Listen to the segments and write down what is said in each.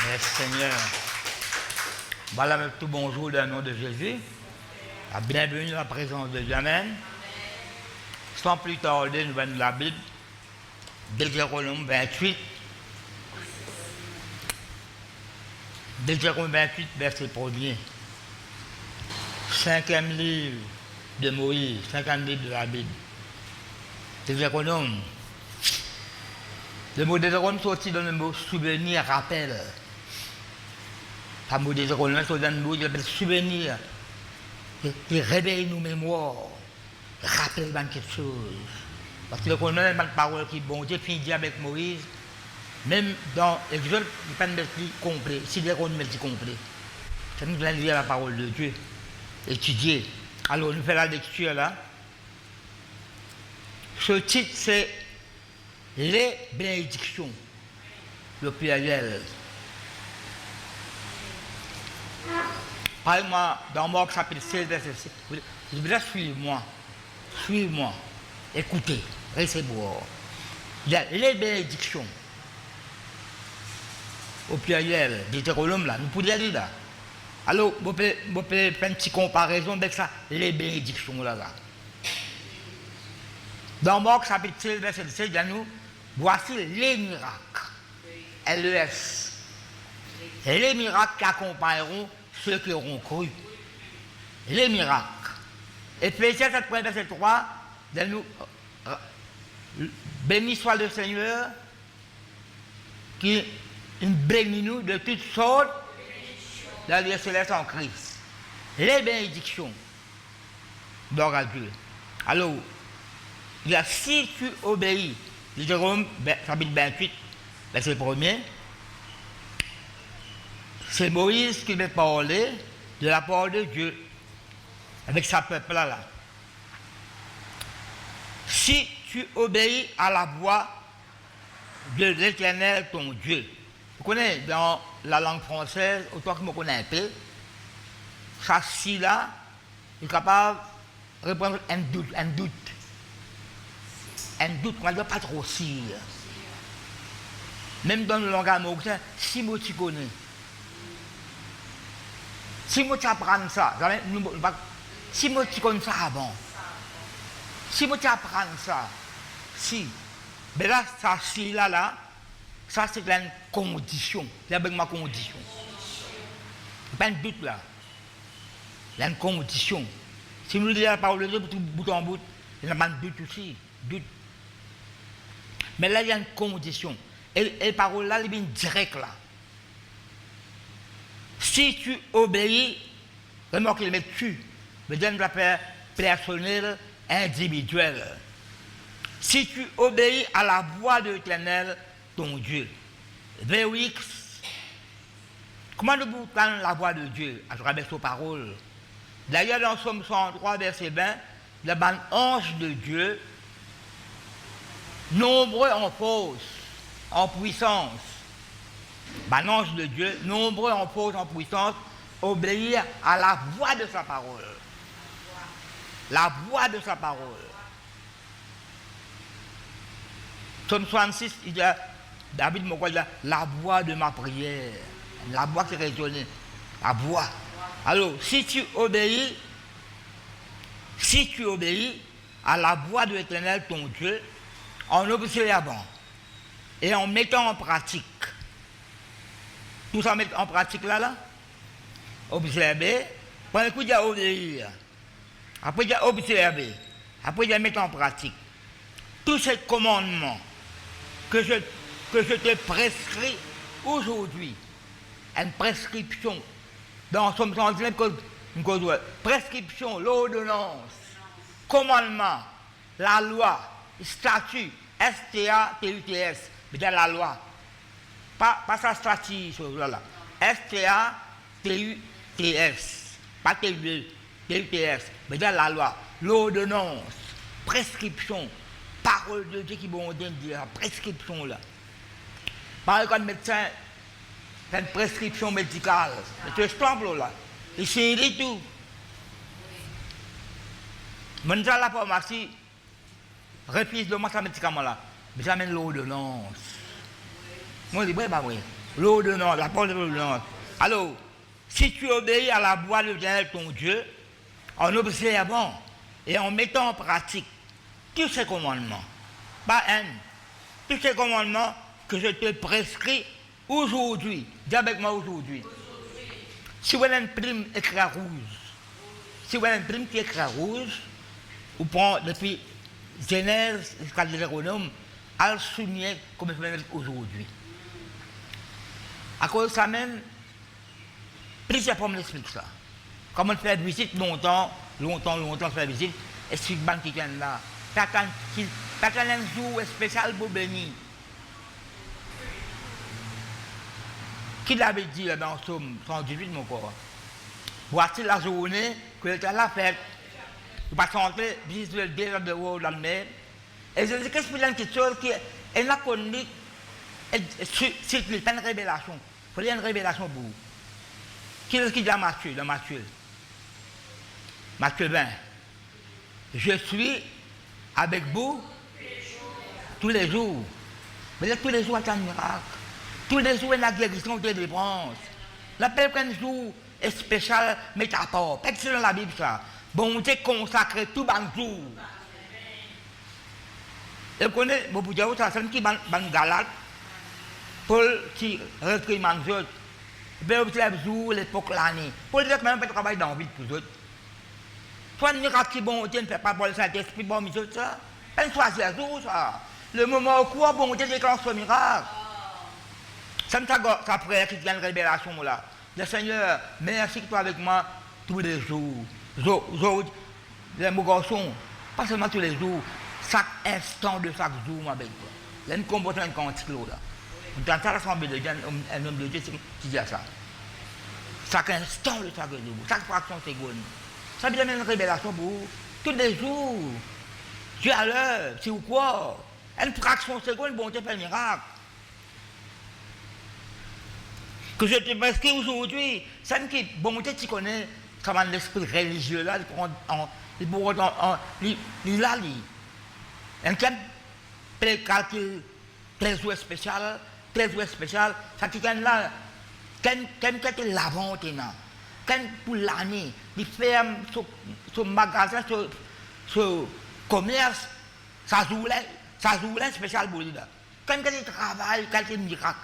Merci Seigneur. Voilà avec tout bonjour dans le nom de Jésus. Bienvenue à la présence de Dieu. Amen. Sans plus tarder, nous venons de la Bible. Deutéronome 28. Deutéronome 28, verset 1er. Cinquième livre de Moïse, cinquième livre de la Bible. Deutéronome. Le mot Deutéronome sorti dans le mot souvenir, rappel. Le mot Deutéronome sorti dans le mot souvenir, qui réveille nos mémoires, rappelle quelque chose. Parce que le Deutéronome est une parole qui bon Dieu finit avec Moïse. Même dans l'Exode, il n'y a pas de métier complet. Si Deutéronome est complet, ça nous vient lire la parole de Dieu, étudier. Alors, nous faisons la lecture là. Ce titre, c'est les bénédictions, le pluriel. Parlez-moi dans Marc chapitre 16, verset 6. Je veux dire, suivez-moi, écoutez, recevez-moi. Il y a les bénédictions, au pluriel, Deutéronome là, nous pouvons dire là. Alors, vous pouvez faire une petite comparaison avec ça, les bénédictions là. Dans Marc chapitre 16, verset 16, il y a nous, voici les miracles, LES, les miracles qui accompagneront ceux qui auront cru. Les miracles. Éphésiens 7, verset 3, il y a nous, béni soit le Seigneur qui bénit nous de toutes sortes dans les célestes en Christ. Les bénédictions d'or à Dieu. Alors, il y a si tu obéis, Jérôme, chapitre 28, verset 1er, c'est Moïse qui va parler de la parole de Dieu avec sa peuple là. Si tu obéis à la voix de l'Éternel ton Dieu. Vous connaissez dans la langue française, autant que je me connais un peu, ça si là, est capable de répondre un doute. Un doute, on ne doit pas trop si. Même dans le langage marocain, si moi tu connais. Si moi tu apprends ça, si moi tu connais ça avant. Si moi tu apprends ça, si. Mais là, ça si là, ça c'est une condition. C'est avec ma condition. Il n'y a pas de doute là. Il y a une condition. Si nous disons la parole de Dieu, bout en bout, il n'y a pas de doute aussi. Doute. Mais là, il y a une condition. Et la parole là, elle est directe là. Si tu obéis, remarque qu'il met tu, mais donne la personnelle, individuelle. Si tu obéis à la voix de l'Éternel, ton Dieu. VX. Comment nous entendons la voix de Dieu à travers ses paroles? D'ailleurs, dans Somme 103, verset 20, le ban ange de Dieu, nombreux en force, en puissance. Ben, ange de Dieu, nombreux en force, en puissance, obéir à la voix de sa parole. La voix de sa parole. Psaume 66, il dit, David me dit, la voix de ma prière. La voix qui résonne. La voix. Alors, si tu obéis à la voix de l'Éternel, ton Dieu, en observant et en mettant en pratique, tout ça mettre en pratique là, observer, pendant que tu as obéir, après tu as observé, après tu as mettre en pratique, tous ces commandements que je te prescris aujourd'hui, une prescription, dans Somme 119, prescription, l'ordonnance, commandement, la loi, statut, S-T-A-T-U-T-S, mais dans la loi. Pas sa statut, là. S-T-A-T-U-T-S, pas T-U-T-S, mais dans la loi. L'ordonnance, prescription, parole de Dieu qui vont dire, prescription là. Par exemple, le médecin fait une prescription médicale, mais tu es simple là, il sait tout. Maintenant, la pharmacie, refuse de moi ce médicament là, mais j'amène l'ordonnance. Moi, je dis, bah oui. L'ordonnance, la parole de l'ordonnance. Alors, si tu obéis à la voix de l'Éternel ton Dieu, en observant et en mettant en pratique tous ces commandements, pas un, tous ces commandements que je te prescris aujourd'hui, dis avec moi aujourd'hui. Si vous avez une prime écran rouge, si vous avez une prime qui est écran rouge, vous prenez depuis Genèse jusqu'à Deutéronome, à le souligner comme je fais aujourd'hui. À cause de ça même, plusieurs fois, on m'explique ça. Comment on fait visite longtemps, faire visite, et si le qui vient là, pas un jour spécial pour bénir. Qui l'avait dit en somme 118, mon corps? Voici la journée que l'État l'a faite. Il va chanter, visiter le désert de l'eau dans le mer. Et je dis qu'est-ce que c'est une petite chose qui est là qu'on dit, c'est pas une révélation. Il faut dire une révélation pour vous. Qui est-ce qui dit à Matthieu, dans Matthieu 20. Je suis avec vous tous les jours. Mais là, tous les jours, c'est un miracle. Tous les jours, il y a la guérison de délivrance. L'appel qu'un jour est spécial métaphore. Pas que c'est dans la Bible, ça. Bon Dieu consacré tout le jour. Et vous connaissez, vous pouvez dire, c'est qui ban Galate, Paul qui réprimande les autres. Et puis, vous avez jour, l'époque, l'année. Paul dit que même pas travailler dans la vie pour les autres. Soit un miracle qui bon Dieu ne fait pas pour le Saint-Esprit, bon, mais ça. Elle choisit à jour, ça. Le moment où quoi, bon Dieu déclenche ce miracle. C'est sa prière qui vient de révélation là. Le Seigneur, merci que tu es avec moi tous les jours. Les mots garçons, pas seulement tous les jours, chaque instant de chaque jour, moi avec toi. Il y a une composition de cantique là. Dans ta assemblée de Dieu, un homme de Dieu qui dit ça. Chaque instant de chaque jour, chaque fraction de seconde. Ça veut dire une révélation pour vous. Tous les jours. Dieu à l'heure, c'est ou quoi? Une fraction de seconde, bon Dieu fait un miracle. Que je te prescris aujourd'hui, c'est qui, bon Dieu, tu connais, ça va l'esprit religieux là, il l'a dit. Un calcul très spécial, ça qui est là, quand l'avant maintenant, quand pour l'année, il ferme son magasin, son commerce, ça joue là spécial pour lui là. Quand il travaille, quand il miracle.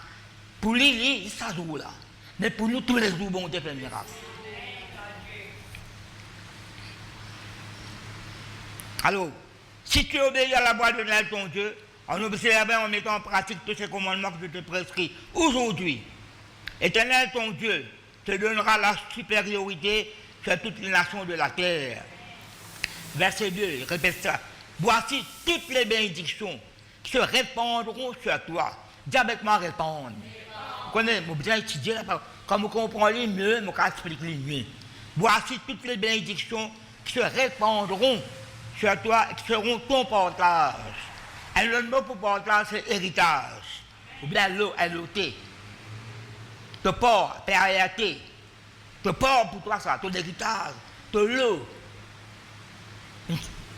Pour lui, ça joue là. Mais pour nous, tous les jours, bon Dieu fait un miracle. Alors, si tu obéis à la voix de l'Éternel ton Dieu, en observant, en mettant en pratique tous ces commandements que je te prescris aujourd'hui, l'Éternel ton Dieu te donnera la supériorité sur toutes les nations de la terre. Verset 2, répète ça. Voici toutes les bénédictions qui se répandront sur toi. Dis avec moi répondre. Vous connaissez, vous bien étudier la parole. Quand vous comprenez mieux, vous expliquez mieux. Voici toutes les bénédictions qui se répandront sur toi et qui seront ton partage. Et le mot pour partage, c'est héritage. Ou bien l'OT. Te port, périaté. Te port pour toi, ça, ton héritage. Te l'eau.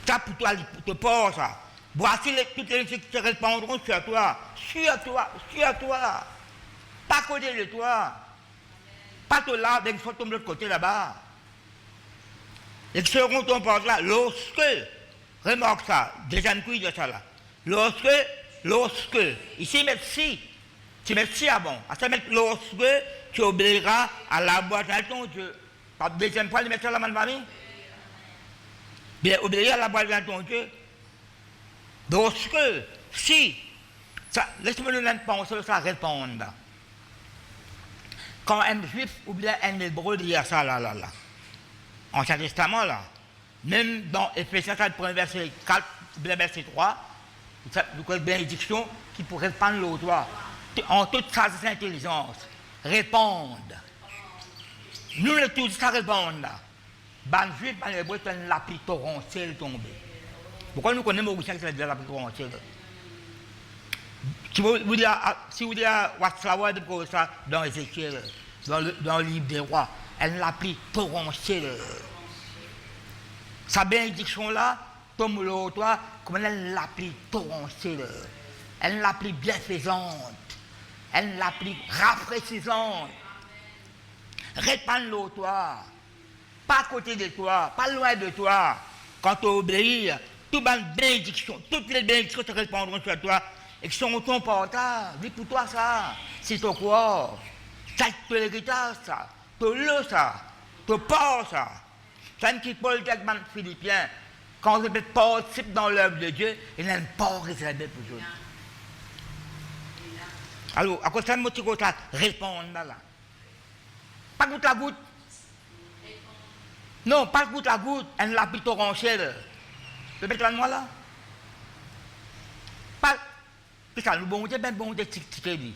Ça pour toi, te port, ça. Voici toutes les choses qui se répandront sur toi. Sur toi. Pas à côté de toi. Pas toi là, mais il faut tomber de l'autre côté là-bas. Et qui seront ton porte là, lorsque, remarque ça, deuxième couille de ça là. Lorsque, ici met si, tu mets si avant. À ça mettre lorsque tu obéiras à la voix de ton Dieu. Par deuxième fois, tu mets ça là, ma famille. Bien, obéir à la voix de ton Dieu. Lorsque, si, laisse-moi nous penser ça répondre. Quand un juif ou bien un hébreu dit ça là, Ancien Testament là, même dans Éphésiens 4, verset 4, verset 3, vous avez une bénédiction qui pourrait répandre l'autre, en toute sa intelligence, répondre. Nous le tous ça répondre là. Ban juif, ban hébreu, c'est une lapis torrentielle tombée. Pourquoi nous connaissons Mauricien qui c'est de la lapis torrentielle? Si vous dites ça dans Ézéchiel, dans le livre des rois, elle l'a pris torrentielle. Sa bénédiction là, tombe comme elle l'a pris torrentielle. Elle l'a pris bienfaisante. elle l'applique rafraîchissante. Répand l'eau, toi. Pas à côté de toi, pas loin de toi. Quand tu obéis, toutes les bénédictions te répondront sur toi et qui sont ton portage. Dis pour toi ça, c'est ton corps. Ça te l'héritage, ça. Te le ça. Te porte ça. C'est qui Paul Jackman Philippien. Quand on participe dans l'œuvre de Dieu, il n'a pas réservé pour Dieu. Alors, à cause de ça, je vais répondre là. Pas goutte à goutte. Non, pas goutte à goutte, elle l'a plutôt torrentielle. Répète-le moi là. Pas. C'est ça, le bon Dieu, ben bon Dieu, tic-tic-tic.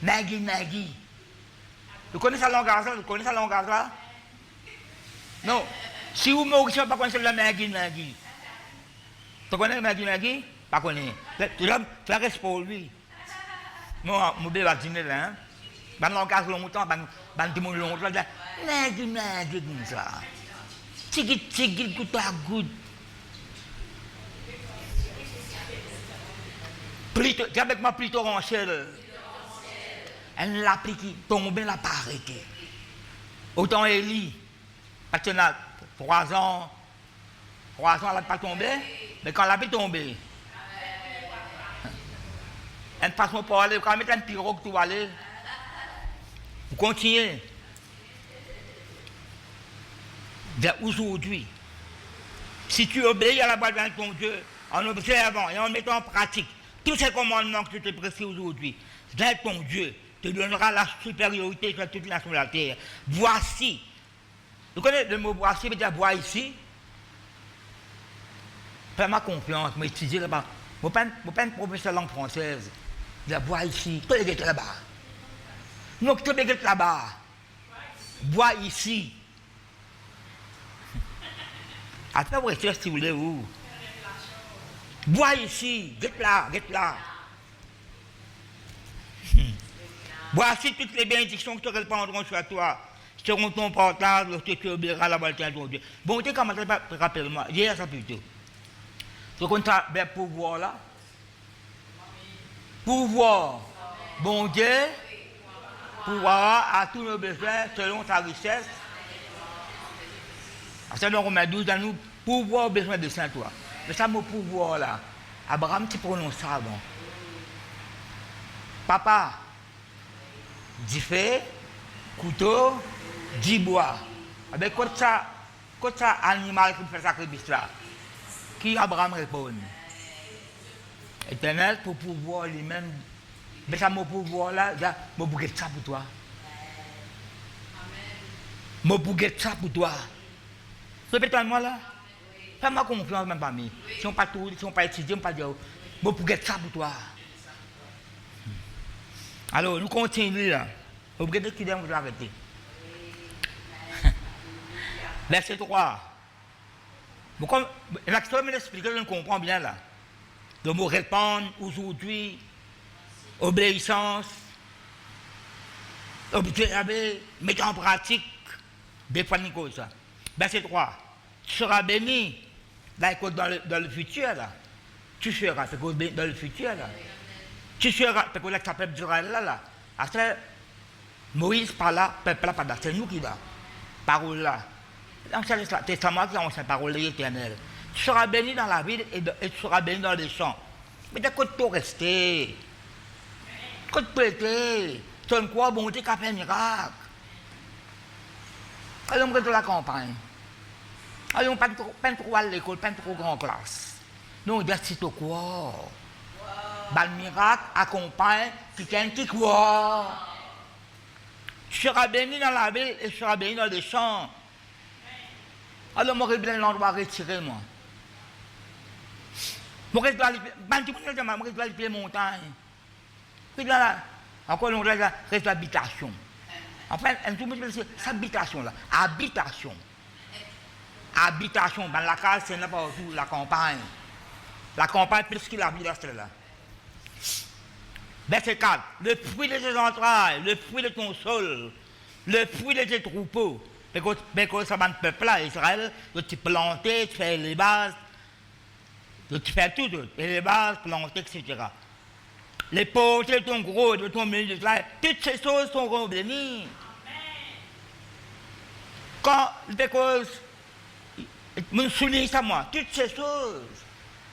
Nagui. Vous connaissez la langage là? Vous connaissez la langage là? Non. Si vous ne connaissez pas connaître la Nagui. Tu connais le Nagui? Pas connaître. Tu la restes pour lui. Moi, je vais dîner là. Dans le langage longtemps, dans le monde longtemps, Nagui, comme ça. Tic-tic, goutte à goutte. C'est avec ma plutôt ranchelle. Elle l'a pris qui tombe, elle l'a pas arrêté. Autant Élie, parce qu'elle a 3 ans, elle n'a pas tombé, mais quand elle a pu tomber, elle passe mon pour aller, quand elle met un pirogue, tu vas aller. Vous continuez. Aujourd'hui, si tu obéis à la voix de ton Dieu, en observant et en mettant en pratique tous ces commandements que je te précise aujourd'hui, ton Dieu te donnera la supériorité sur toute la nation de la terre. Voici. Vous connaissez le mot voici, veut dire voir ici. Fais-moi confiance, mais étudier là-bas. Je ne suis pas un professeur de langue française. Je dis voir ici. Tu es là-bas. Non, tu es là-bas. Vois ici. Après, vous restez si vous voulez où. Vois ici. Get là. Voici toutes les bénédictions qui te répondront sur toi. Seront ton portage lorsque tu obéiras la volonté de ton Dieu. Bon, tu comment tu rappelle-moi. Hier, ça plutôt. Tu comptes le pouvoir là. Pouvoir. Bon Dieu. Pouvoir à tous nos besoins selon sa richesse. C'est dans Romains 12, dans nous, pouvoir besoin de saint toi. Mais ça, mon pouvoir là. Abraham, tu prononces ça bon. Papa. 10 feux, couteau, 10 bois. Avec quoi ça animal qui fait sacrifice là? Qui Abraham répond? Éternel, pour pouvoir lui-même, mais ça mon pouvoir là, je vais ça pour toi. Je vais ça pour toi. Répète-moi là. Fais-moi confiance même pas. Si on ne pas tout, si on ne pas étudier, on ne pas dire, je vais ça pour toi. Alors, nous continuons là. Vous regardez qui vous arrêter. Verset 3. L'action m'explique, je comprends bien là. Le mot répondre aujourd'hui, obéissance, observer, mettre en pratique, définir comme ça. Verset 3. Tu seras béni là, dans le futur là. Tu seras, c'est dans le futur là. Tu seras, parce que là, ça peut durer là. Après, Moïse par là, peuple là, pas là. C'est nous qui va. Parole là. Dans le testament qui a cette parole éternelle. Tu seras béni dans la ville et tu seras béni dans les champs. Mais de quoi tu rester? Quoi tu prêter? Tu as quoi, bon Dieu qui a fait un miracle? Allons de la campagne. Allons pas trop à l'école, pas trop grande classe. Non, c'est quoi? Le miracle accompagne quelqu'un qui croit. Tu seras béni dans la ville et tu seras béni dans les champs. Alors, moi, je vais l'endroit retirer, moi. Moi, je dois aller les montagnes. Encore, on reste l'habitation. Enfin, c'est habitation là. Habitation. Habitation. Dans la case, c'est pas tout la campagne. La campagne, plus que la ville là. Verset 4. Le fruit de tes entrailles, le fruit de ton sol, le fruit de tes troupeaux. Mais quand ça va un peuple là, Israël, tu plantes, tu fais les bases, tu fais tout, et les bases, planter, etc. les portes, ton gros, ton milieu, toutes ces choses sont bénies. Quand, because, je souligne ça moi, toutes ces choses.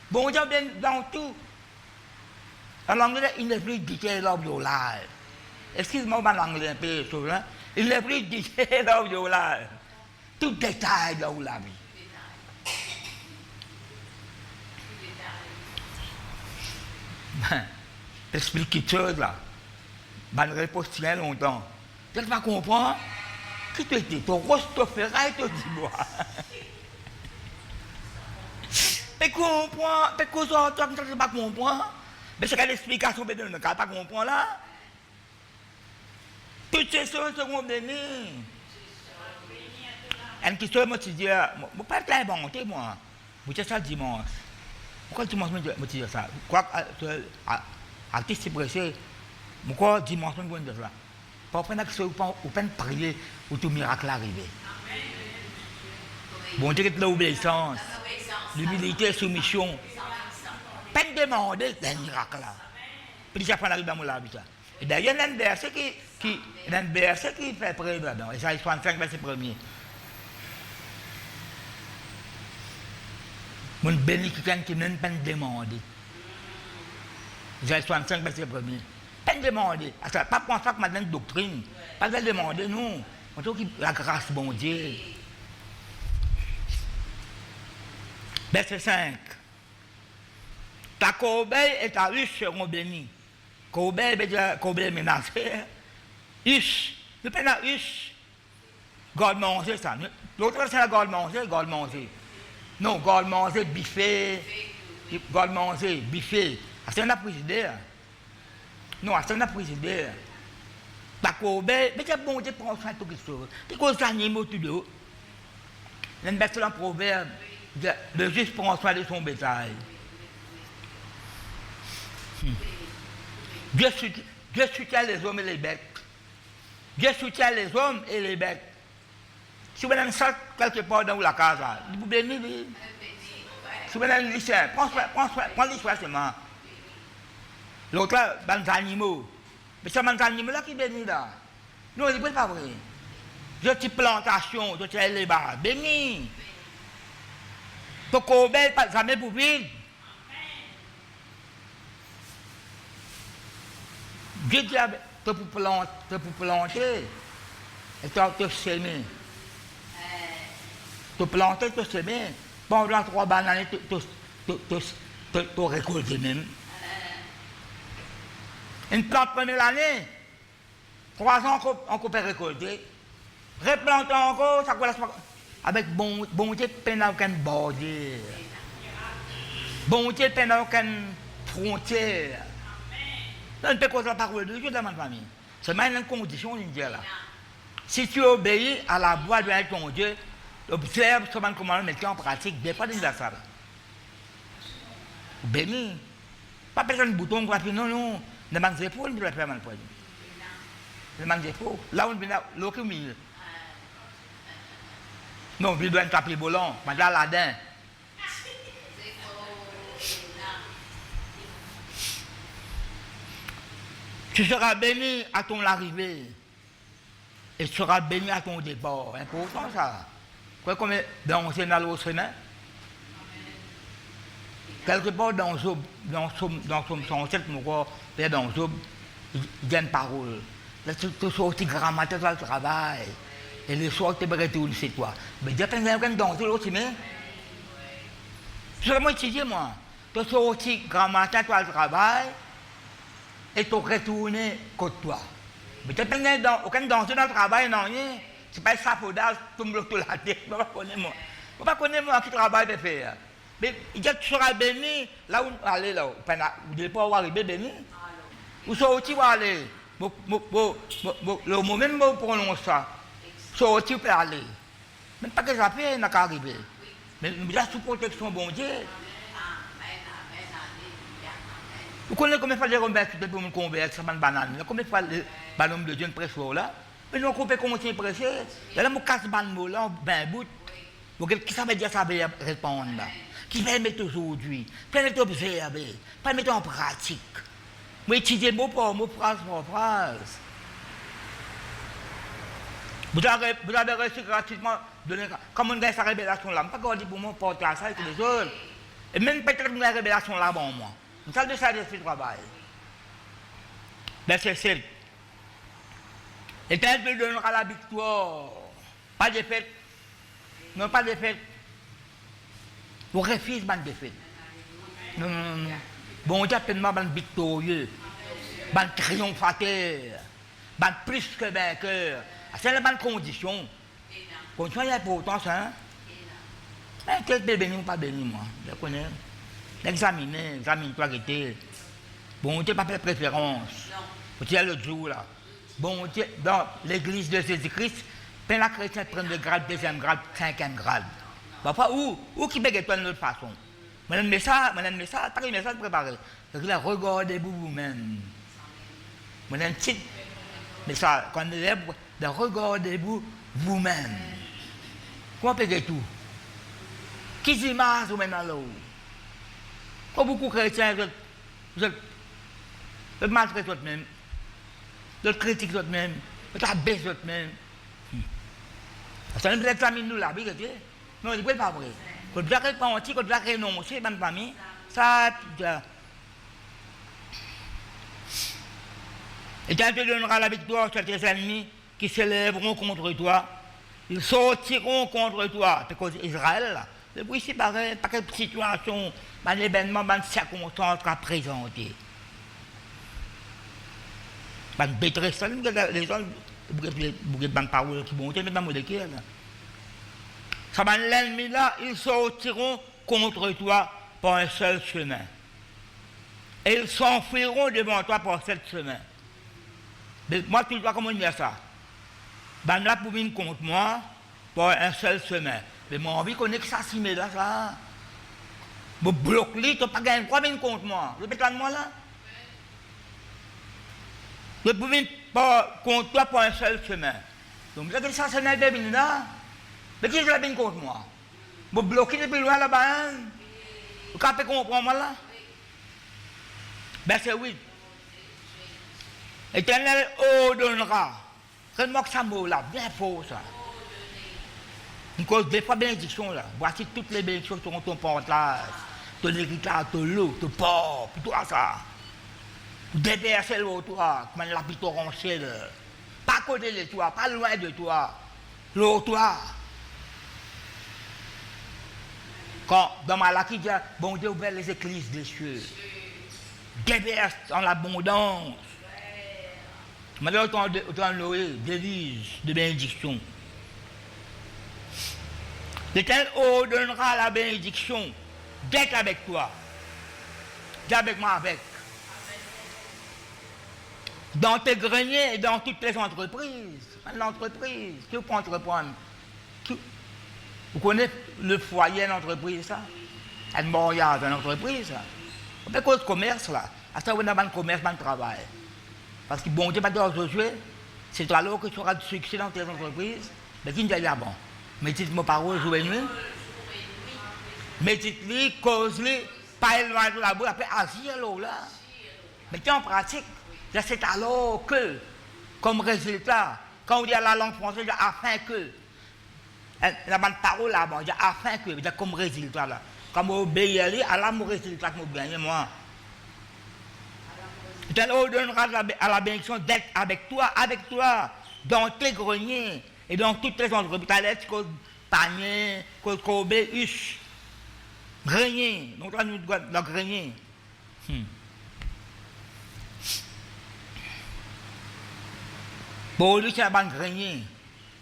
Bon Dieu bien dans tout. En anglais, il n'est plus detail of your life. Excuse-moi, en anglais un peu, hein? Il n'est plus detail of your life. Tout détail de la vie. T'expliques quelque chose là. Ben, réponse très longtemps. Tu ne vas pas comprendre. Qui te dit? Ton rose te ferraille, te dit moi. Mais comprends, mais qu'on s'entend, tu ne vas pas comprendre. Mais c'est quelle explication que tu ne vas pas comprendre là? Toutes ces choses seront bénies. Et qui se me dit, je ne pas être inventé moi. Vous dites ça dimanche. Pourquoi dimanche me dit ça? Quoi, artiste pressé, pourquoi dimanche me dit ça? Pour prendre que vous pouvez prier ou tout miracle arriver. Bon Dieu, l'obéissance, l'humilité, soumission. Pas de demander des miracles là. Puis ça prend la vie dans mon vie. Et d'ailleurs, il y a un verset qui fait preuve là-dedans. Isaïe 65, verset 1er. Mon béni quelqu'un qui n'a pas demandé. Isaïe 65, verset 1er. Pas demander. Pas penser que maintenant une doctrine. Pas de demander, non. On trouve la grâce, bon Dieu. Verset 5. Ta corbeille et ta ruche seront bénies. Corbeille veut dire corbeille menacée. Huche. Le peine à huche. Garde manger, ça. L'autre, c'est la garde manger. Non, garde manger, buffet. Garde manger, buffet. C'est un président. Non, c'est un président. Ta corbeille, mais c'est bon Dieu prend soin de tout chose. Tu causes les animaux tout de haut. Il y a un excellent proverbe. Le juste prend soin de son bétail. Dieu soutient les hommes et les bêtes. Dieu soutient les hommes et les bêtes. Si vous avez un sac quelque part dans la case, vous bénissez. Si vous avez un lycée, prends l'histoire seulement. L'autre, les animaux. Mais c'est les animaux là qui bénissent là. Non, ce n'est pas vrai. Je suis plantation, je suis élevage, béni. Donc, on ne pas jamais pour vivre. Dieu dit, tu peux planter et tu peux semer. Tu planter, tu semer. Pendant 3 bananes, tu récoltes même. Une plante première année, 3 ans on peut récolter. Replanter encore, ça commence avec bon Dieu, peine à aucune bordure. Bon Dieu, peine à aucune frontière. On ne peut pas la parole de Dieu dans ma famille. C'est même une condition, on dit là. Si tu obéis à la voix de ton Dieu, observe comment le mettre en pratique, des fois de ça. Béni. Pas besoin de bouton pour appuyer, non. Ne mangez pas, on ne peut pas faire mal. Ne mangez pas. Là, on vient l'autre milieu. Non, il doit être appelé Bolon, Madame Ladin. Tu seras béni à ton arrivée et tu seras béni à ton départ. Important ça. Quoi comme dans le Sénat, quelque part dans Job 107, dans Job, il y a une parole. Là, tu sortis grammaire dans le travail. Et le soir, tu peux retourner chez toi. Mais il y a plein de gens dans l'autre, mais. Je vais m'étudier, moi. Tu sortis grammaire dans le travail. Et tu retournes côté toi. Mais tu n'as aucun danger dans le travail, non, rien. C'est pas ça pour d'âge, tu me le la tête. Je ne connais pas moi. Je ne connais pas moi qui travaille de faire. Mais tu seras béni, là où aller là, vous ne devez pas arriver béni. Où sortir, vous aller. Le moment où vous prononcez ça, sortir, vous pouvez aller. Même pas que ça fait, il n'a qu'à arriver. Mais il y a sous protection, bon Dieu. Vous connaissez combien de fois les remettre pour me convaincre sur une banane? Combien de fois le ballon de Dieu presse là? Mais nous, on peut commencer à presser. Et là, on casse le ballon là, ben bout. Qui ça veut dire ça veut répondre là? Qui permet aujourd'hui? Permet d'observer, permet en pratique. Moi, étudier mot par mot, phrase par phrase. Vous avez reçu gratuitement, comme on a sa révélation là, je ne peux pas dire pour moi, porter à ça et tous les autres. Et même peut-être une révélation là, bon, moi. Une salle de ça, je fais le travail. Verset 7. L'Éternel te donnera la victoire. Pas de défaite. Non, pas de défaite. Vous refusez une défaite. Non, non, non, non. Bon, Dieu appelle-moi un victorieux, un triomphateur, un plus que vainqueur. C'est la bonne condition. Condition, il y a pourtant ça. Mais qu'est-ce que béni ou pas béni, moi? Je connais. Examine-toi qui était. Bon, Dieu n'a pas fait préférence. Tu es le jour là. Bon, Dieu, dans l'église de Jésus-Christ, plein la chrétienne prend le grade, deuxième grade, cinquième grade. Parfois, où qui bégaye toi de notre façon? Madame Messa, t'as un message préparé. Regardez-vous vous-même. Madame Tite, mais ça, quand on est là, regardez-vous vous-même. Comment payer tout? Qui s'image vous-même à l'eau? Quand beaucoup de chrétiens, vous êtes maltraitez vous-même, vous critiquez vous-même, vous abaissez vous-même. Ça nous examine nous là, non, il n'est pas vrai. Quand vous avez repenti, quand vous avez renoncé, bonne famille, ça. Et quand tu donneras la victoire sur tes ennemis qui s'élèveront contre toi, ils sortiront contre toi. Parce qu'Israël, depuis c'est pareil, pas quelle situation, un événement, une circonstance à présenter. Une bêtise, les gens, vous avez une parole qui vont mais dans le ça va l'ennemi là, ils sortiront contre toi par un seul chemin. Et ils s'enfuiront devant toi par seul chemin. Mais moi, tu dois comment dire ça? Ben là, pour venir contre moi, par un seul chemin. Mais moi, envie qu'on ait que ça, si mais là, ça. Je bloque lui, tu n'as pas gagné quoi venir contre moi? Répète-moi moi là. Je peux venir contre toi par un seul chemin. Donc, vous ça, c'est un bébé là. Mais qui est là contre moi? Vous bloquez depuis loin là-bas. Vous capez comprendre moi là? Verset 8. L'Éternel ordonnera. Vraiment que ça mot là, bien faux ça. Une cause des fois bénédiction là. Voici toutes les bénédictions qui sont ton portage, ton héritage, ton lot, ton porc, tout ça. Déverser l'eau toi, comme l'habitant en ciel. Pas à côté de toi, pas loin de toi. L'eau toi. Quand dans Malachie, dit, bon Dieu ouvre les églises des cieux. Déverse en l'abondance. Maintenant, autant Noé, dévise de bénédiction. L'Éternel ordonnera la bénédiction d'être avec toi. D'être avec moi avec. Dans tes greniers et dans toutes les entreprises. L'entreprise, qui vous peut entreprendre? Vous connaissez le foyer d'entreprise, ça? Un mariage d'une entreprise, ça? On peut cause commerce, là. À ça, on a un commerce, un travail. Parce que bon Dieu, pas de jouer, c'est alors que tu auras du succès dans tes entreprises, mais qui ne dit pas bon. Mais dites-moi parole, jouez-nous. Mais dites-lui, cause-lui, pas loin de la boue, après agir là. Mais tu en pratique, c'est alors que, comme résultat, quand on dit à la langue française, afin que, la bonne parole là, bon, afin que, comme résultat là, comme obéir à la mon résultat que vous gagnez, moi. Tu ordonneras à la bénédiction d'être avec toi, dans tes greniers et dans toutes les entreprises. Tu as l'air cause panier, cause cobé, huche, grenier. Donc là, nous devons le grenier. Bon, lui, c'est un bon grenier.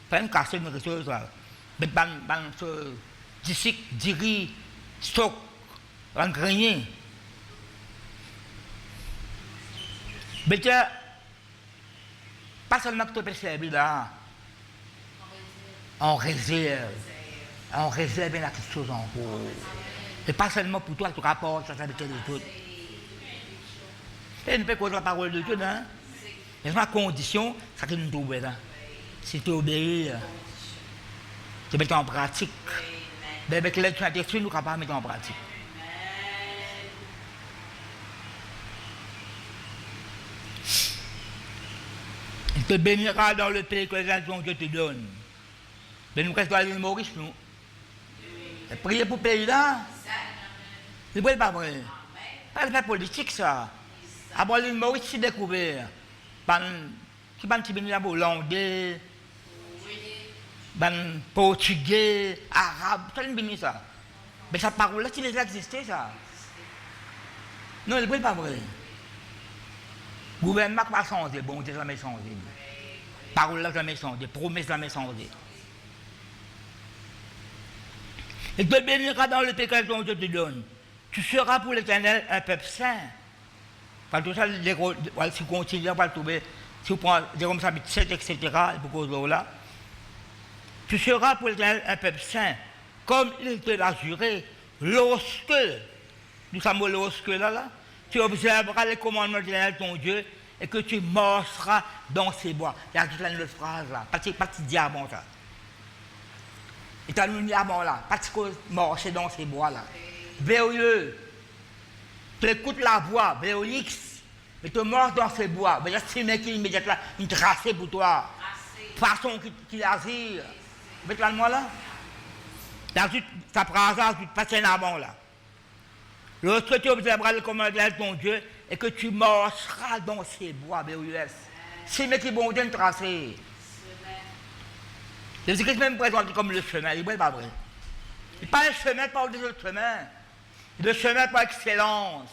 Pas une casse, une chose là. Mais bon, disque, diri, stock, un grenier. Mais tu pas seulement que tu peux servir là, en réserve il y a quelque chose en cours. Et pas seulement pour toi que tu rapportes ça avec les autres. Et ne peut pas la parole de Dieu, hein? Mais ma condition, c'est que nous trouvons là. Si tu obéis, tu mets en pratique. Mais avec l'aide de Dieu, nous ne pouvons pas mettre en pratique. te bénira dans le pays que ton Dieu te donne. Mais nous restons à l'île Maurice, nous. Et prier pour le pays là, c'est pas vrai. C'est pas politique ça. Après l'île Maurice, c'est découvert. Qui va bénir les Hollandais, les Portugais, Arabes, ça ne bénit ça. Mais cette parole-là, si elle existait, ça. Non, c'est pas vrai. Le gouvernement n'a pas changé, bon, Dieu n'a jamais changé. Parole n'a jamais changé, promesse n'a jamais changé. Et te bénira dans le pays que ton Dieu te donne. Tu seras pour l'Éternel un peuple saint. Quand tout ça, si vous continuez, on va le trouver. Si vous prenez Jérôme 7, etc., là, tu seras pour l'Éternel un peuple saint, comme il te l'a juré, lorsque, nous sommes lorsque là, tu observeras les commandements de l'Éternel ton Dieu et que tu marcheras dans ses bois. Il y a toute une autre phrase là, pas de diamant ça. Et tu as un diamant là, pas de marcher dans ces bois là. Verrieux, tu écoutes la voix, Véolix, et tu marches dans ces bois. Mais c'est mec qui immédiatement une tracée pour toi. Façon qu'il agit. Mais tu moi là. Ça prend ça, tu te passes un avant là. Lorsque tu observeras le commandement de ton Dieu et que tu marcheras dans ces bois, BOUS. C'est mec qui vont bien tracer. Jésus-Christ même présente comme le chemin, il n'est pas vrai. Il n'est pas un chemin par des autres chemins. Le chemin par excellence.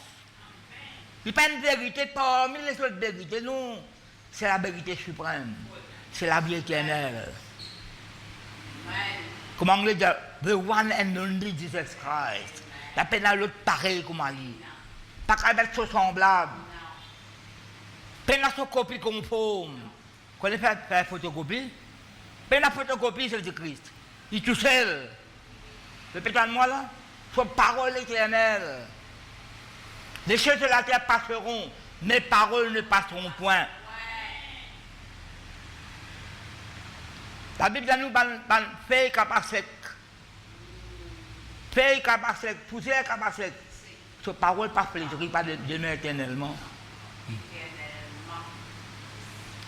Il n'est pas une vérité parmi les autres vérités, non. C'est la vérité suprême. C'est la vie éternelle. Comme en anglais dit, the one and only Jesus Christ. La peine à l'autre pareil, comme on dit. Pas qu'à mettre son semblable. Peine à son copie conforme. Quand on fait la photocopie, peine à photocopie, c'est le Christ. Il est tout seul. Le pétard de moi là, son parole éternelle. Les choses de la terre passeront, mes paroles ne passeront point. La Bible nous fait capacité. Fait capacité, poussière capacité. Cette parole pas flétrie, pas de demeure éternellement.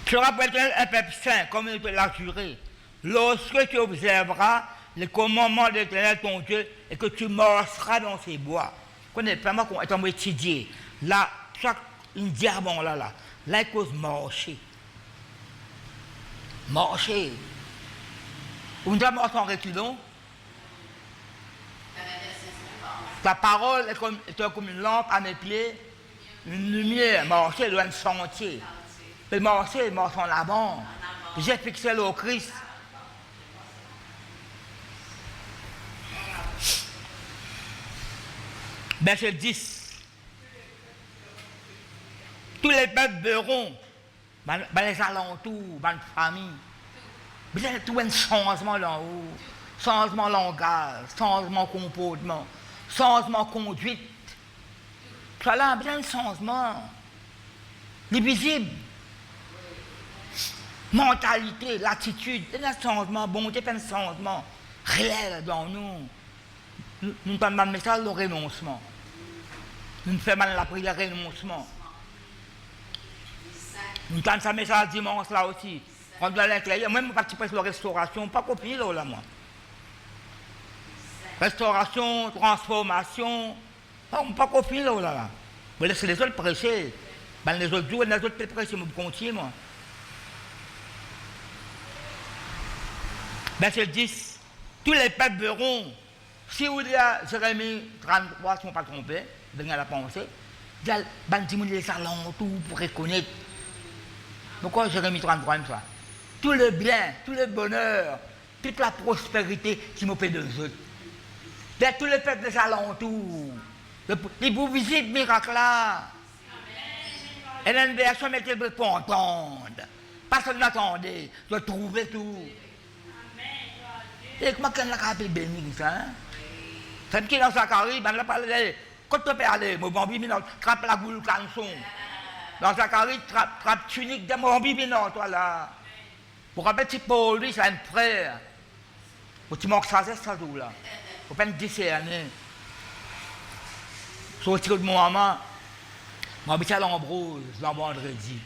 Tu seras pour être un peuple saint, comme il te l'a juré. Lorsque tu observeras les commandements de l'Éternel ton Dieu et que tu marcheras dans ses bois. Connais pas moi qu'on est en étudier. Là, chaque une diamant là, il cause marcher. Marcher. On doit marcher en reculant. Ta parole est comme une lampe à mes pieds, une lumière. Marcher doit un sentier. Et marcher en avant. J'ai fixé le Christ. Verset 10. Tous les peuples verront, les alentours, les familles. Vous avez tout un changement là haut, changement langage, changement comportement, changement conduite. Tout là, bien un changement. Les visibles. Mentalité, l'attitude, il y a un changement, bonté, un changement réel dans nous. Nous avons un message de renoncement. Nous faisons la prière de renoncement. Nous avons un message dimanche là aussi. Quand on a l'intérieur, moi je participe à la restauration, pas copier là, moi. Restauration, transformation, pas copier là. Je laisse les autres prêcher. Les autres jours, les autres prêcher, je continue moi. Verset 10. Tous les peuples verront. Si vous dites à Jérémie 33, si on ne pas trompé, de la pensée, il y a les alentours pour reconnaître. Pourquoi Jérémie 33 comme ça? Tout le bien, tout le bonheur, toute la prospérité qui me fait de eux. Il y a tous les peuples des alentours. Les beaux visites miracles là. Et l'inversion, mais qu'elle ne peut pas entendre. Personne n'attendait de trouver tout. Et comment qu'on a appelé béni ça? C'est qui dans Zacharie, ben là parle quand tu peux aller, mon bambi minot, trappe la boule canson. Dans Zacharie, trappe tunique de mon bambi minot, toi là. Pour rappeler petit Paul, lui, c'est un frère. Pour tu manques ça, c'est ça tout là. Faut pas me discerner. Sorti de mon maman, m'habite à l'Ambrose, le vendredi.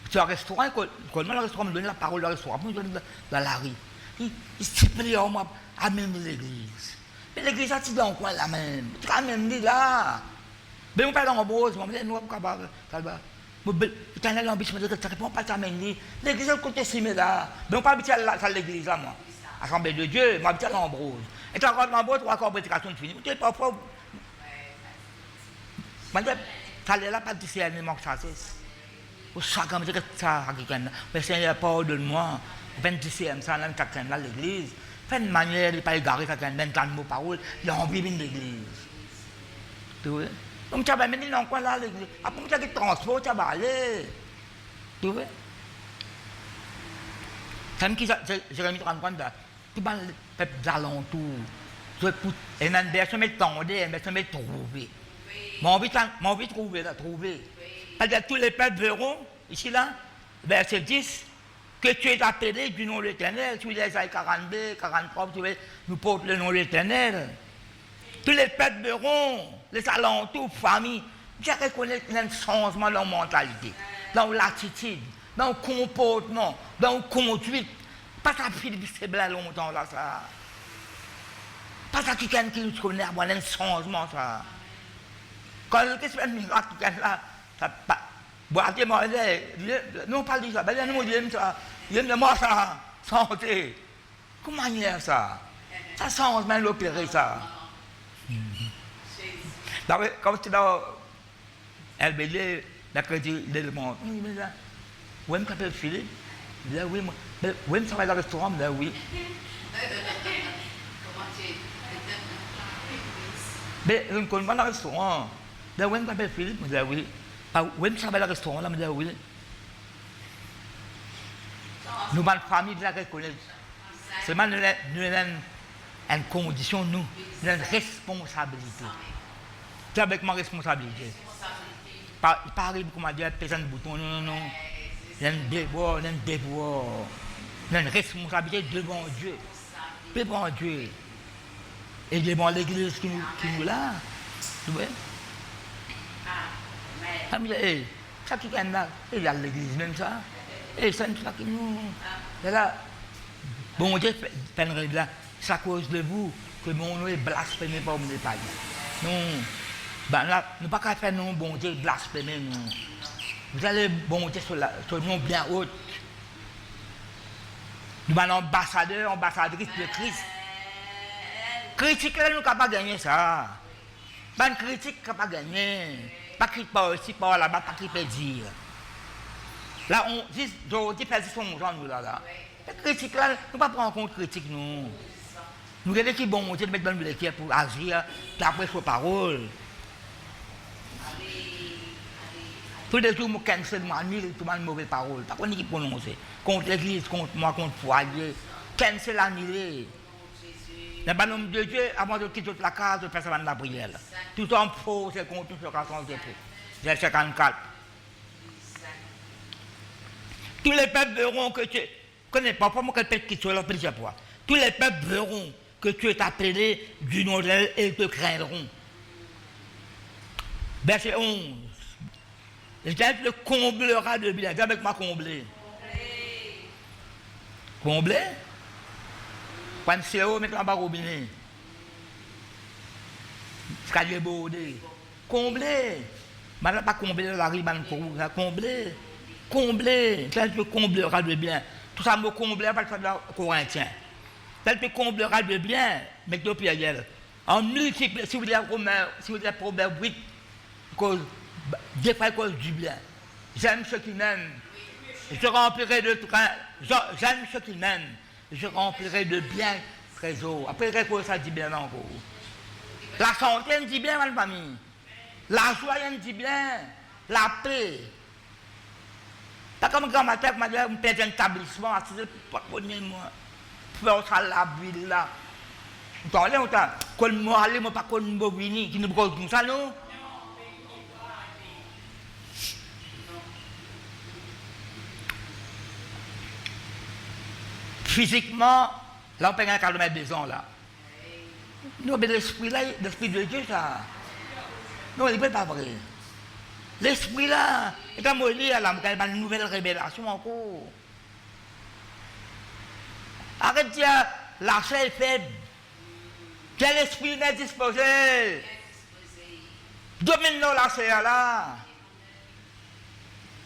Tu as un restaurant, quand le restaurant me donne la parole, le restaurant, me donne dans la rue. Il s'est pris à même l'église. Mais l'église, ça, tu dans quoi là même? Tu as même dit là. Mais on parle en rose, on dit, nous, tu as l'ambition de ça répond pas à l'église, le côté cimé là. Mais on parle de l'église là, moi. Assemblée de Dieu, moi, je suis l'ambrose. Et tu as encore l'ambrose, tu as encore prédication finie. Tu es parfois. Moi, tu as là, pas de discernement que ça cesse. Au chacun, je dis que ça, mais Seigneur, pardonne-moi. Je vais dire ça, chacun là, l'église. Fais une manière de ne pas égarer chacun dans nos paroles. Il a envie de l'église. Tu vois? Donc, tu vas venir dans quoi là, l'église. Après, tu as des transports, tu vas aller. Tu vois? C'est qui Jérémie 33, tout le peuple d'alentour. Et dans une version, mais tendez, une version, mais trouver. Mon envie de trouver, là, trouver. Parce que tous les peuples verront, ici là, verset 10, que tu es appelé du nom de l'Éternel. Sur Isaïe 42, 43, tu nous portes le nom de l'Éternel. Tous les peuples verront, les alentours, familles, je reconnais un changement dans la mentalité, dans l'attitude, dans le comportement, dans la conduite. Pas ça, Philippe, c'est bien longtemps là, ça. Pas ça, quelqu'un qui nous connaît, un changement, ça. Quand il y a un miracle, là, ça pas. Nous parlons de ça, nous disons ça, il y a moi ça, santé. Comment manière ça? Ça change même l'opérer ça. Comme tu dans LBD, la crédit de monde. Oui, je m'appelle Philippe. Là, oui, oui, je travaille dans le restaurant, là, oui. Mais je ne connais pas dans le restaurant. Là, oui, je m'appelle Philippe, là, oui. Oui, je travaille dans le restaurant, là, oui. Nous, ma famille, la reconnaît. Seulement, nous avons une condition, nous avons une responsabilité. C'est avec ma responsabilité. Il ne arrive pas comme dire, personne de bouton, non, non, non. Il y a un devoir, il y a une responsabilité devant Dieu. Devant Dieu. Et devant l'église qui nous l'a. Tu vois? Ça me dit, ça qui est là, il y a l'église même ça. Et ça qui nous. Et là, bon Dieu, c'est à cause de vous que mon nom est blasphémé par mes païens. Non. Ben là, nous ne pouvons pas faire non bon Dieu blasphémer, non. Vous allez bon Dieu sur le nom bien haut. Nous sommes ambassadeurs, ambassadrices de Christ. Critique, nous ne pouvons pas gagner ça. Pas une critique qui n'a pas gagné. Pas critique par ici, par là-bas, pas qui peut dire. Là, on dit, je dis, faire son genre, nous là. La critique là, nous ne pouvons pas prendre en compte critique, nous. Nous regardons qui bon Dieu de mettre dans le l'équipe pour agir, puis après sur parole. Tous les jours, je cancelle, je annule tout le monde mauvaise parole. Pas qu'on qui prononce. Contre l'église, contre moi, contre foyer. Cancel, annuler. Dans le nom de Dieu, avant de quitter la case, de faire ça dans la prière. Tout en faux, c'est contre sur 400 J'ai 54. Tous les peuples verront que tu es. Connais pas, moi, quel peuple qui soit là, plusieurs fois. Tous les peuples verront que tu es appelé du nom d'elle et te craindront. Verset 11. L'Éternel te comblera de bien. Viens avec moi combler. Combler? Quand c'est haut, mettre en bas au robinet. Escalier bordé. Combler. Maintenant, pas combler la ribane pour vous. Combler. Combler. L'Éternel te comblera de bien. Tout ça me comblera par le Corinthien. L'Éternel te comblera de bien. Mais de Pierre. En multiple, si vous dites Proverbe 8, Dieu fait cause du bien. J'aime ceux qui m'aiment. Je remplirai de train. J'aime ceux qui m'aiment. Je remplirai de bien trésor. Après, ça dit bien encore. La santé, elle dit bien, ma famille. La joie, elle dit bien. La paix. Pas comme quand ma tête m'a dit, on perd un établissement, c'est pas pour moi. Faire ça la ville là. On t'a quand moi aller, moi pas quand moi venir, qui nous cause comme ça, non? Physiquement, là on peut gagner 42 ans là. Non, mais l'esprit là, l'esprit de Dieu, ça. Non, il n'est pas vrai. L'esprit là, et quand je lis, il y a une nouvelle révélation encore. Arrête de dire, la chair est faible. Quel esprit n'est disposé? Domine-nous la chair là.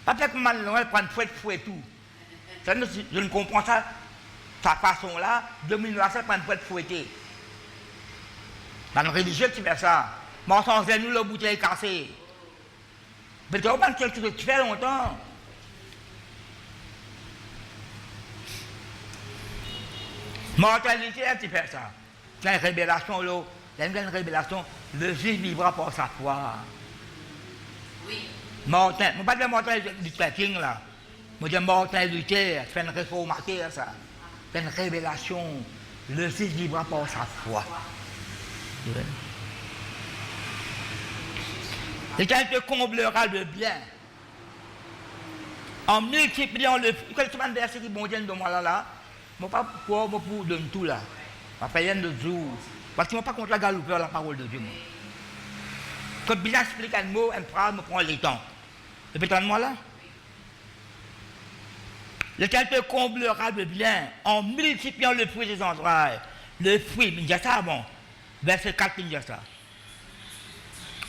Pas peut-être que je prends fouet et tout. Je ne comprends ça, sa façon là, domine la chair, prendre fouetté. Dans le religieux, tu fais ça. Mais sans nous, le bouteille cassée. Mais tu vois, tu fais longtemps. Mortalité, tu fais ça. Il y a une révélation, là. Il y a une révélation. Le juif vivra par sa foi. Oui. Mortel. Je ne parle pas de mortel du trekking, là. Je dis mortalité. C'est une réformateur, ça. C'est une révélation. Le juif vivra par sa foi. Et quand il te comblera de bien, en multipliant le fruit, quel est le verset qui bon Dieu de moi là, je ne sais pas pourquoi je pour donner tout là. Je vais faire un autre jour. Parce que je ne suis pas contre la galopée la parole de Dieu. Quand je explique un mot, une phrase, je prends le temps. Et puis, moi là. Lequel te comblera de bien en multipliant le fruit des entrailles. Le fruit, il y a ça avant. Verset 4, il y a ça.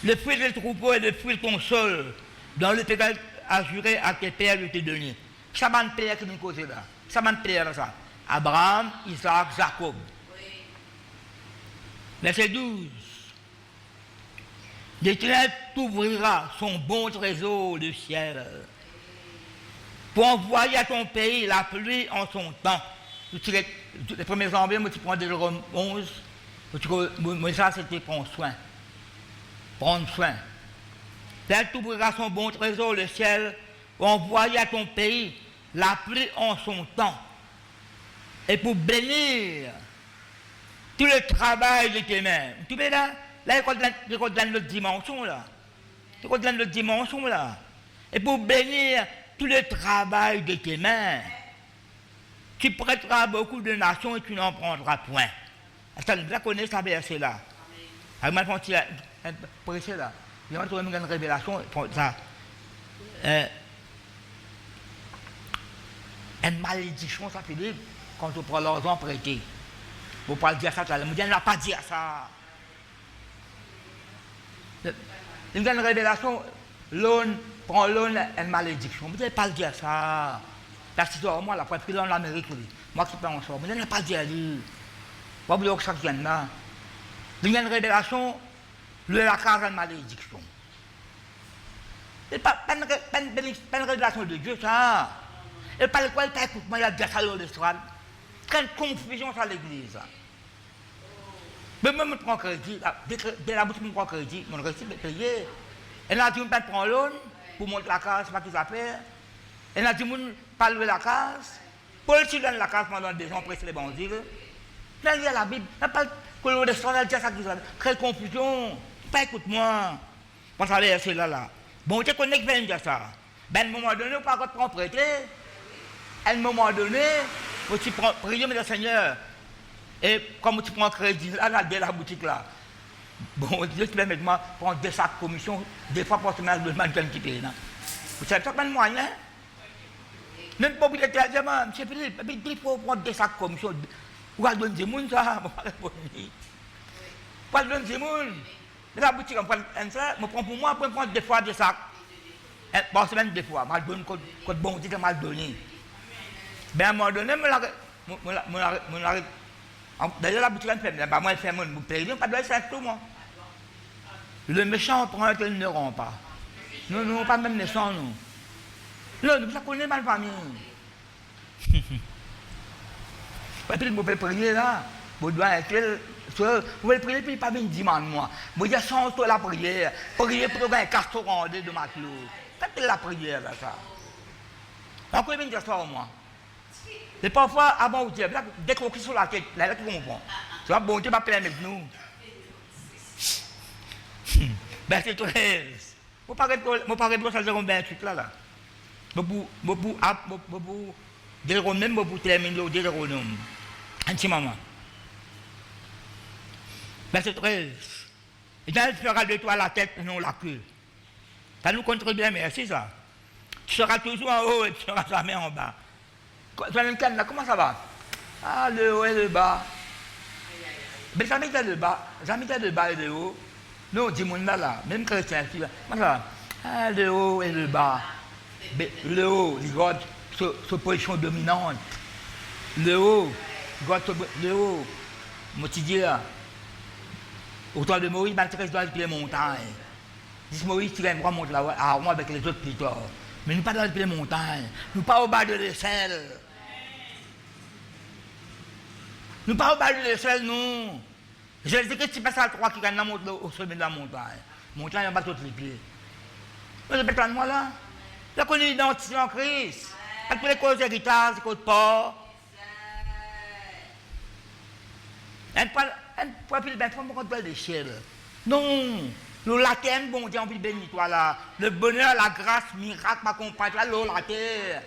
Le fruit des troupeaux et le fruit de ton sol, dans le péché assuré à tes pères de te donner. Ça m'a père qui nous cause là. Ça m'a père ça. Abraham, Isaac, Jacob. Oui. Verset 12. L'Éternel t'ouvrira son bon trésor, le ciel, pour envoyer à ton pays la pluie en son temps. Les premiers janvier, moi, tu prends Deutéronome 11, moi, ça, c'était prendre soin. Prendre soin. L'Éternel t'ouvrira son bon trésor, le ciel, pour envoyer à ton pays la pluie en son temps. Et pour bénir tout le travail de tes mains. Tu vois là, il donne notre dimension là. Il donne notre dimension là. Et pour bénir tout le travail de tes mains, tu prêteras beaucoup de nations et tu n'en prendras point. Ça nous a connu ça verset là. Avec ma fille, prêcher là. Il y a une révélation, ça. Une malédiction, ça fait dire, quand on prend l'argent prêté. Vous ne pouvez pas dire ça, je ne vais pas dire ça. Une révélation, l'on prend l'on une malédiction. Vous ne pouvez pas dire ça. La situation, moi, la fois pris dans l'Amérique, moi qui pense en sort, vous ne pouvez pas dire ça. Vous voulez que ça vienne là. Une révélation, la case une malédiction. Ce n'est pas une révélation de Dieu, ça. Et par le quoi il écoute, moi, il y a des salons de soir. Quelle confusion sur l'église. Mais moi, je prends crédit. Dès la bouche, je prends crédit. Mon récit est payé. Et là, tu me prends l'eau pour monter la case, c'est pas qu'ils appellent. Et là, tu me parles de la case. Pour le donne la case pendant des gens pressent les bandits. Là, il y a la Bible. Il n'y a pas que l'eau de soir, elle dit ça qu'ils appellent. Quelle confusion. Pas écoute-moi. Pour ça, c'est là. Bon, tu connais que je dire ça. Ben, à un moment donné, on ne peut pas prendre prêter. À un moment donné, tu prends, priez le Seigneur. Et comme tu prends crédit, là, dès la boutique là. Bon, Dieu te permet de prendre des sacs de commission, des fois pour te mettre le mannequin qui paye. Vous savez, ça pas de moyen. Même pour vous dire, monsieur Philippe, il faut prendre des sacs de commission. Vous allez donner des gens, ça, vous allez donner des gens. La boutique, on prend ça, je prends pour moi, je prends des fois des sacs. Bon, c'est même des fois, je donne code bon, je vais donner. Ben à un moment donné, d'ailleurs la boutique elle fait, moi elle fait mon paye, pas de faire tout moi. Le méchant prend qu'il ne rend pas. Nous n'avons pas même méchant nous. Non, nous connaissons ma famille. Puis vous pouvez prier là, vous devez être, vous pouvez prier puis pas venir demander moi. Vous dites sans toi la prière, prier pour trouver un castor de ma clou. Faites la prière là ça. On peut venir dire ça au moins. Et parfois, avant, dès qu'on crie sur la tête, là, tu comprends. Tu vois, bon Dieu va permettre nous. Verset 13. Je ne vais pas répondre à 028 là. Je vais terminer le Deutéronome. Un petit moment. Verset 13. Et là, il fera de toi la tête et non la queue. Ça nous contribue, merci ça. Tu seras toujours en haut et tu seras jamais en bas. Comment ça va? Ah, le haut et le bas. Mais jamais t'as le bas. Jamais t'as le bas et le haut. Non, dis-moi là, même chrétien, comment ça va? Ah, le haut et le bas. Le haut, il garde sa position dominante. Le haut, le haut. Moi, tu dis là, au temps de Moïse, il doit les montagnes. Si Moïse, tu viens monter là, à moi avec les autres plus tard. Mais nous pas dans les montagnes. Nous pas au bas de l'échelle. Nous pas au bas de l'échelle, non. Je dis que tu passes à 3 qui gagnent au sommet de la montagne. Montagne, on va tous les pieds. Vous avez besoin de moi là? Vous avez une identité en Christ. Avec les causes d'héritage, les causes de porc. Un profil bien fort, on peut l'échelle. Non. Le latin, bon Dieu, on peut bénir toi là. Le bonheur, la grâce, miracle, m'accompagne toi, l'eau, la terre.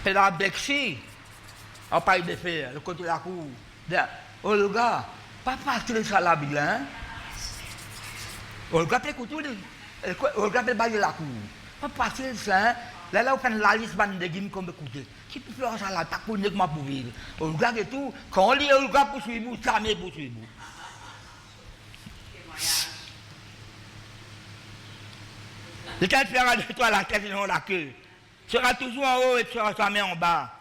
C'est la Bexi. On parle de faire, le côté de la cour. Olga, pas partir de ça la Bible, hein? Olga peut écouter, Olga peut bailler la cour. Pas partir de ça, hein? Là, on fait la liste de guim comme écouter. Qui peut faire ça là, pas pour nous pour vivre. Olga et tout, quand on lit Olga pour suivre, jamais pour suivre. Le temps de faire de toi la tête et non la queue. Tu seras toujours en haut et tu seras jamais en bas.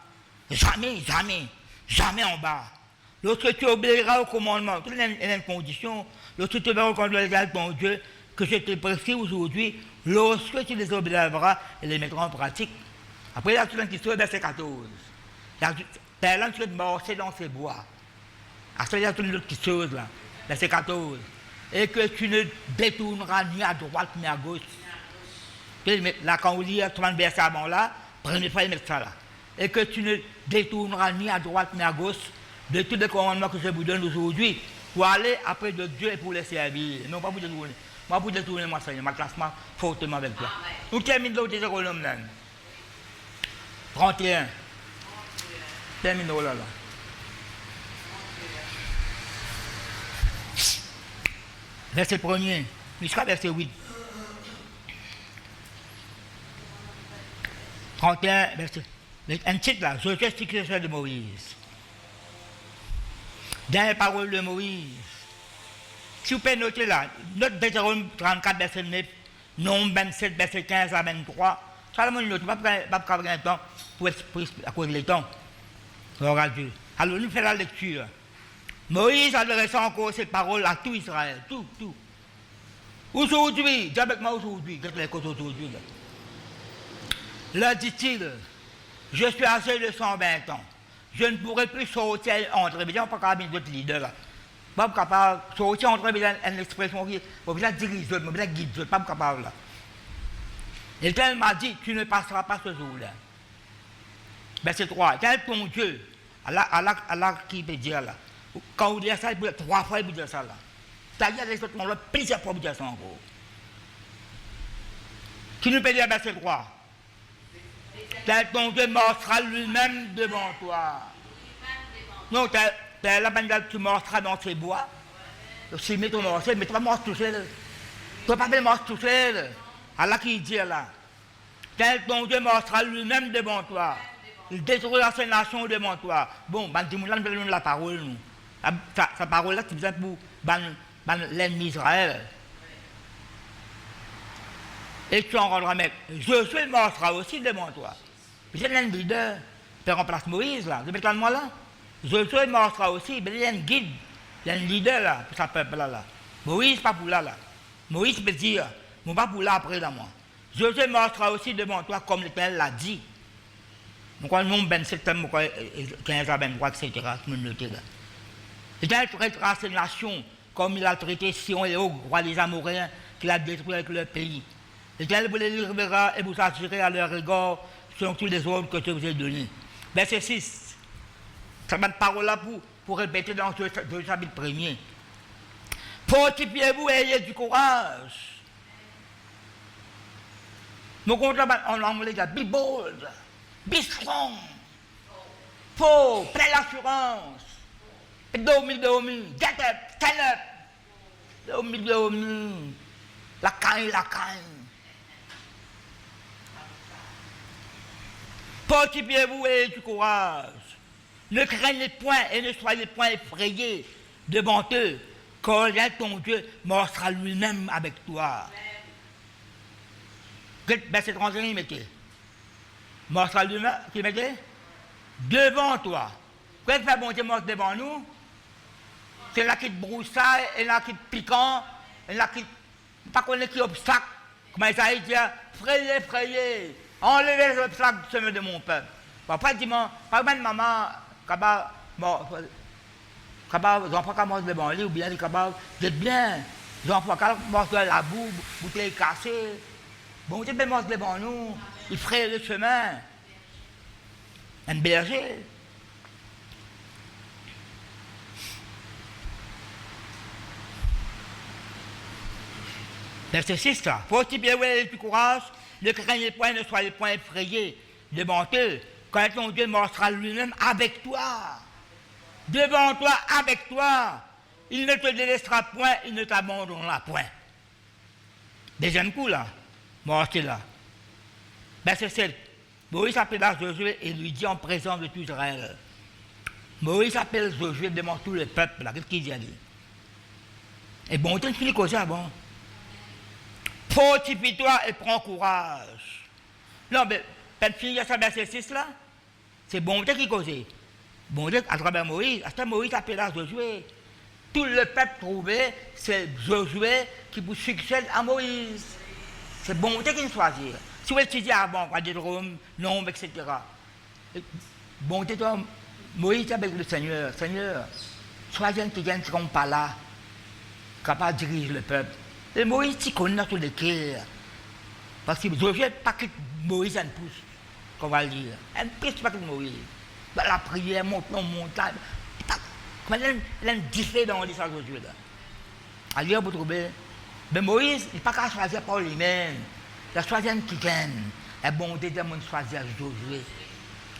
Jamais, jamais, jamais en bas. Lorsque tu obéiras au commandement, toutes les conditions, lorsque tu obéiras au commandement de ton Dieu, que je te prescris aujourd'hui, lorsque tu les obéiras et les mettras en pratique. Après, il y a tout le monde qui se trouve verset 14. Il y a l'un qui se marcher dans ses bois. Après, il y a tout le monde qui se trouve là, verset 14. Et que tu ne détourneras ni à droite ni à gauche. Là, quand vous lisez tout le verset avant là, prenez pas et mettez ça là. Et que tu ne détourneras ni à droite ni à gauche de tous les commandements que je vous donne aujourd'hui pour aller après de Dieu et pour les servir. Non, pas pour détourner. Moi, pour détourner, moi, Seigneur, ma classement fortement avec toi. Nous terminons l'autre Jérôme là. 31. Terminons là. Verset 1er, jusqu'à verset 8. 31, verset. Un titre là, je suis successeur de Moïse. Dans les paroles de Moïse. Si vous pouvez noter là, notre Deutéronome 34, verset 9, Nombre 27, verset 15 à 23. Ça, je ne pas prendre un temps pour à cause du temps. Alors nous faisons la lecture. Moïse adressait encore ces paroles à tout Israël, tout. Aujourd'hui, dis avec moi aujourd'hui, qu'est-ce que les causes aujourd'hui? Là, dit-il, je suis âgé de 120 ans. Je ne pourrai plus sortir entre les gens, pas capable d'autres leaders là. Pas capable de sortir entre une expression qui est dirigée, mais guide, pas capable là. Et l'Éternel m'a dit, tu ne passeras pas ce jour-là. Verset 3, quel ton Dieu, Allah qui peut dire là. Quand vous dites ça, il peut dire 3 fois, il peut dire ça là. C'est-à-dire les autres là, plusieurs fois, il peut dire ça encore. Qui nous peut dire verset 3? Tel ton Dieu marchera lui-même devant toi. Non, la bande tu marcheras dans ses bois. Si tu marches, mais tu vas marcher tout seul. Tu ne vas pas marcher tout seul. Allah qui dit là. Tel ton Dieu marchera lui-même devant toi. Il détruira ses nations devant toi. Bon, dis-moi là, nous donnons la parole. Sa parole là, c'est bien pour l'ennemi Israël. Et tu en rendras maître. Josué marchera aussi devant toi. C'est un leader. Tu remplaces Moïse là. Depuis quand moi là. Josué marchera aussi. Il y a un guide. Il y a un leader là pour sa peuple là. Moïse pas pour là. Moïse peut dire, moi pas pour là après là moi. Josué marchera aussi devant toi comme l'Éternel l'a dit. Donc on nombre 27, 15 à 23, etc. L'Éternel traitera ces nations comme il a traité Sion et Og, roi des Amoréens, qu'il a détruit avec leur pays. L'Éternel vous les livrera et vous assurez à leur égard selon tous les ordres que je vous ai donnés. Verset 6. Ça va de parole là pour répéter dans ce chapitre premier. Fortifiez-vous et ayez du courage. Mon compte en anglais, be bold, be strong. Plein d'assurance. Domi, get up, stand up. Au milieu, la caille. Fortifiez-vous et du courage. Ne craignez point et ne soyez point effrayés devant eux, car ton Dieu marchera lui-même avec toi. Verset 31, il mettait. Marchera lui-même, qui mettait? Devant toi. Quand il fait bon Dieu marche devant nous, c'est là qui te broussaille, et là qui te piquant, et là qui pas connaît qui obstacle. Comme Isaïe dit, frayez. Enlevez les obstacles du chemin de mon peuple. Pas dimanche, pas même maman, capable, les enfants qui mangent devant lui, ou bien les capables, vous êtes bien. Les enfants qui mangent la boue, bouteille cassée. Bon Dieu mange devant nous, il fraye le chemin. Un berger. Verset 6, là. Fortifiez-vous et du courage, ne craignez point, ne soyez point effrayés devant eux, quand ton Dieu marchera lui-même avec toi. Devant toi, avec toi. Il ne te délaissera point, il ne t'abandonnera point. Deuxième coup, là. Marchez là. Verset 7. Moïse appela Josué et lui dit en présence de tout Israël. Moïse appelle Josué devant tout le peuple, là. Qu'est-ce qu'il dit? Et bon, tu finis comme ça avant. Fortifie-toi et prends courage. Non, mais, peut-être finir ça, verset 6 là, c'est bon Dieu qui causait. Bon Dieu, à travers Moïse, à ce moment Moïse appela Josué. Tout le peuple trouvait, c'est Josué qui vous succède à Moïse. C'est bon Dieu qui nous choisit. Si vous étudiez avant, quoi, Rome, Nombre, etc. Bon Dieu, toi, Moïse avec le Seigneur. Seigneur, choisis un qui ne seront pas là, capable de diriger le peuple. Et Moïse, tu connais tous les cœurs. Parce que Josué, pas que Moïse en pousse, qu'on va le dire. Un pousse pas que Moïse. La prière, monte en montagne. Comment elle a diffé dans l'histoire de Josué. Alors, vous trouvez. Mais Moïse, il n'a pas qu'à choisir par lui-même. Il a choisi un qui gagne. Et bon, Dieu a choisi Josué.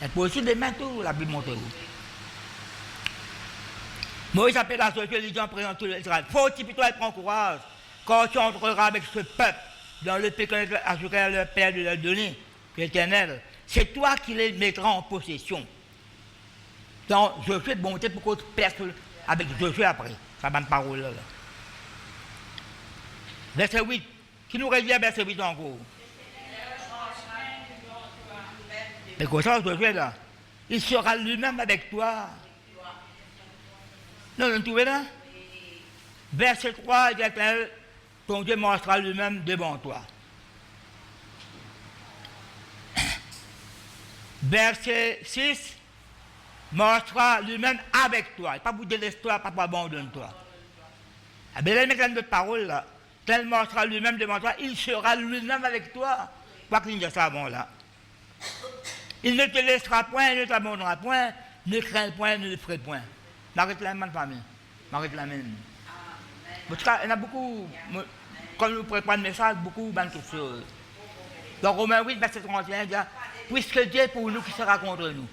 Et pour aussi demain, tout, la Bible montre où. Moïse appelle à Josué, il dit en présence de tout l'Israël. Fortifie-toi et prends courage. Quand tu entreras avec ce peuple dans le pays que ajouteras le Père de leur donner, l'Éternel, c'est toi qui les mettras en possession. Donc, Josué, bon, c'est pourquoi tu perds avec Josué après. Ça va me parole là. Verset 8. Qui nous revient à verset 8 encore? Mais comme ça, Josué là, il sera lui-même avec toi. Non, vous trouvez là? Verset 3, il dit ton Dieu marchera lui-même devant toi. Verset 6, marchera lui-même avec toi. Pas vous délaisse-toi, pas abandonne-toi. Ah bien, là, maintenant, notre parole, là, tel marchera lui-même devant toi, il sera lui-même avec toi. Quoi qu'il dise ça avant, là. Il ne te laissera point, il ne t'abandonnera point, ne crains point, ne le ferai point. M'arrête la main, famille. M'arrête la main. En tout cas, il y en a beaucoup, quand nous préparons le message, beaucoup de choses. Dans Romains 8, verset 31, il dit, puisque Dieu est pour nous, qui sera contre nous?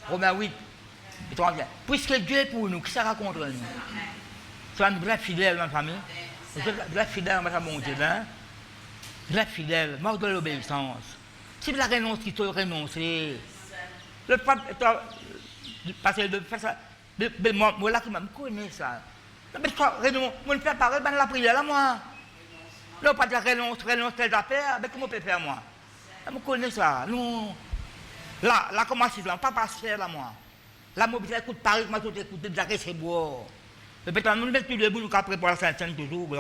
Romains 8, 31. Puisque Dieu est pour nous, qui sera contre nous? C'est un vrai fidèle, ma famille. Vrai fidèle, ma famille, hein? Vrai fidèle, mort de l'obéissance. Si vous la renonce, il faut renoncer. Le peuple, parce que de faire ça, moi là qui me connais ça. Mais je ne fais pas la prière là, moi. Là, pas de renonce telle affaire, mais comment je peux faire, moi? Je me connais ça. Non. Là, comment c'est là? Pas passer là, moi. Là, moi, je écoute Paris, moi, je écoute des arrêts, c'est beau. Mais peut-être, nous, nous mettons plus debout, nous, après, pour la Sainte-Sainte, toujours.